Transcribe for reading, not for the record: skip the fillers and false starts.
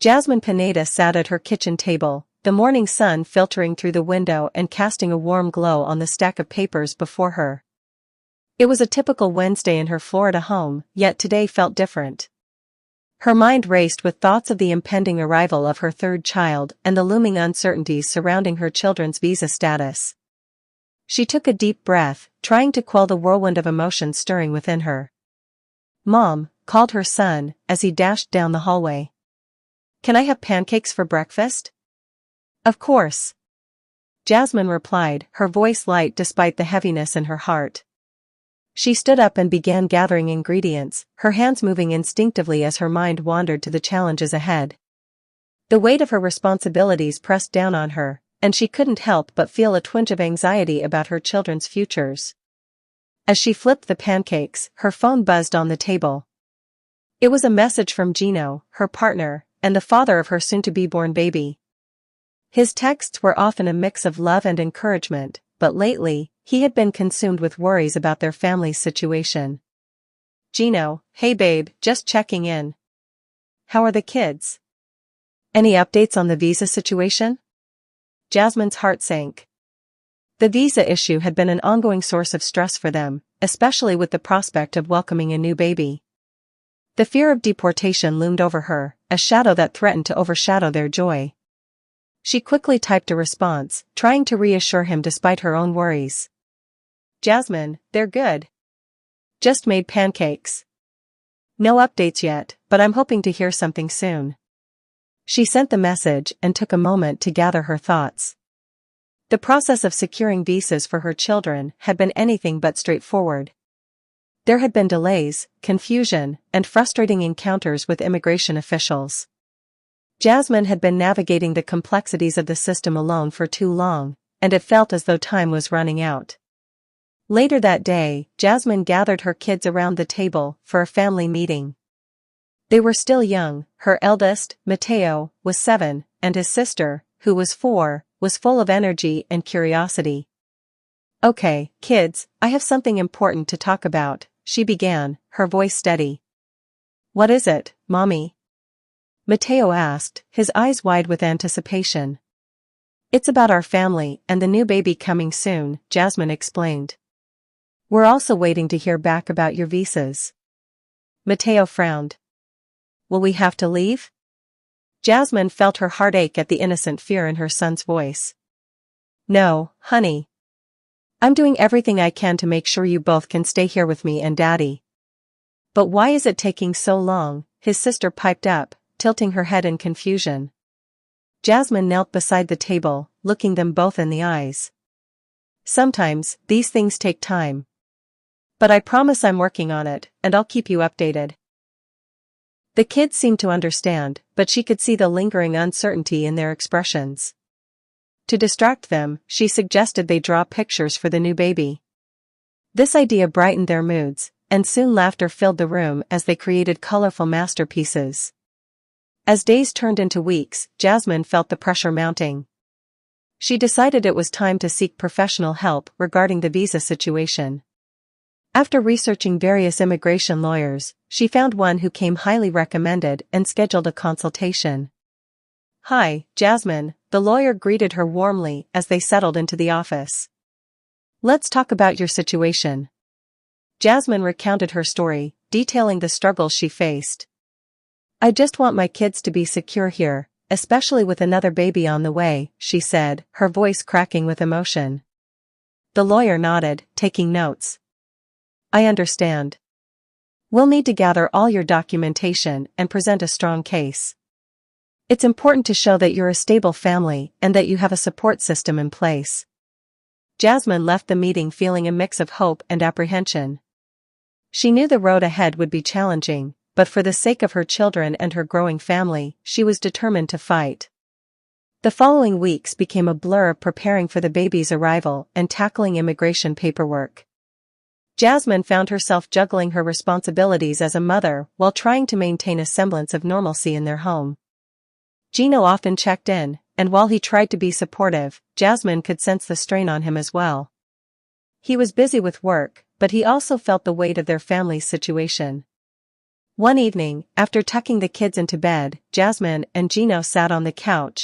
Jasmine Pineda sat at her kitchen table, the morning sun filtering through the window and casting a warm glow on the stack of papers before her. It was a typical Wednesday in her Florida home, yet today felt different. Her mind raced with thoughts of the impending arrival of her third child and the looming uncertainties surrounding her children's visa status. She took a deep breath, trying to quell the whirlwind of emotions stirring within her. "Mom," called her son, as he dashed down the hallway. "Can I have pancakes for breakfast?" "Of course," Jasmine replied, her voice light despite the heaviness in her heart. She stood up and began gathering ingredients, her hands moving instinctively as her mind wandered to the challenges ahead. The weight of her responsibilities pressed down on her, and she couldn't help but feel a twinge of anxiety about her children's futures. As she flipped the pancakes, her phone buzzed on the table. It was a message from Gino, her partner, and the father of her soon-to-be-born baby. His texts were often a mix of love and encouragement, but lately, he had been consumed with worries about their family's situation. "Gino, hey babe, just checking in. How are the kids? Any updates on the visa situation?" Jasmine's heart sank. The visa issue had been an ongoing source of stress for them, especially with the prospect of welcoming a new baby. The fear of deportation loomed over her, a shadow that threatened to overshadow their joy. She quickly typed a response, trying to reassure him despite her own worries. "Jasmine, they're good. Just made pancakes. No updates yet, but I'm hoping to hear something soon." She sent the message and took a moment to gather her thoughts. The process of securing visas for her children had been anything but straightforward. There had been delays, confusion, and frustrating encounters with immigration officials. Jasmine had been navigating the complexities of the system alone for too long, and it felt as though time was running out. Later that day, Jasmine gathered her kids around the table for a family meeting. They were still young. Her eldest, Mateo, was 7, and his sister, who was 4, was full of energy and curiosity. "Okay, kids, I have something important to talk about," she began, her voice steady. "What is it, Mommy?" Mateo asked, his eyes wide with anticipation. "It's about our family and the new baby coming soon," Jasmine explained. "We're also waiting to hear back about your visas." Mateo frowned. "Will we have to leave?" Jasmine felt her heart ache at the innocent fear in her son's voice. "No, honey. I'm doing everything I can to make sure you both can stay here with me and Daddy." "But why is it taking so long?" his sister piped up, tilting her head in confusion. Jasmine knelt beside the table, looking them both in the eyes. "Sometimes, these things take time. But I promise I'm working on it, and I'll keep you updated." The kids seemed to understand, but she could see the lingering uncertainty in their expressions. To distract them, she suggested they draw pictures for the new baby. This idea brightened their moods, and soon laughter filled the room as they created colorful masterpieces. As days turned into weeks, Jasmine felt the pressure mounting. She decided it was time to seek professional help regarding the visa situation. After researching various immigration lawyers, she found one who came highly recommended and scheduled a consultation. "Hi, Jasmine," the lawyer greeted her warmly as they settled into the office. "Let's talk about your situation." Jasmine recounted her story, detailing the struggles she faced. "I just want my kids to be secure here, especially with another baby on the way," she said, her voice cracking with emotion. The lawyer nodded, taking notes. "I understand. We'll need to gather all your documentation and present a strong case. It's important to show that you're a stable family and that you have a support system in place." Jasmine left the meeting feeling a mix of hope and apprehension. She knew the road ahead would be challenging, but for the sake of her children and her growing family, she was determined to fight. The following weeks became a blur of preparing for the baby's arrival and tackling immigration paperwork. Jasmine found herself juggling her responsibilities as a mother while trying to maintain a semblance of normalcy in their home. Gino often checked in, and while he tried to be supportive, Jasmine could sense the strain on him as well. He was busy with work, but he also felt the weight of their family's situation. One evening, after tucking the kids into bed, Jasmine and Gino sat on the couch,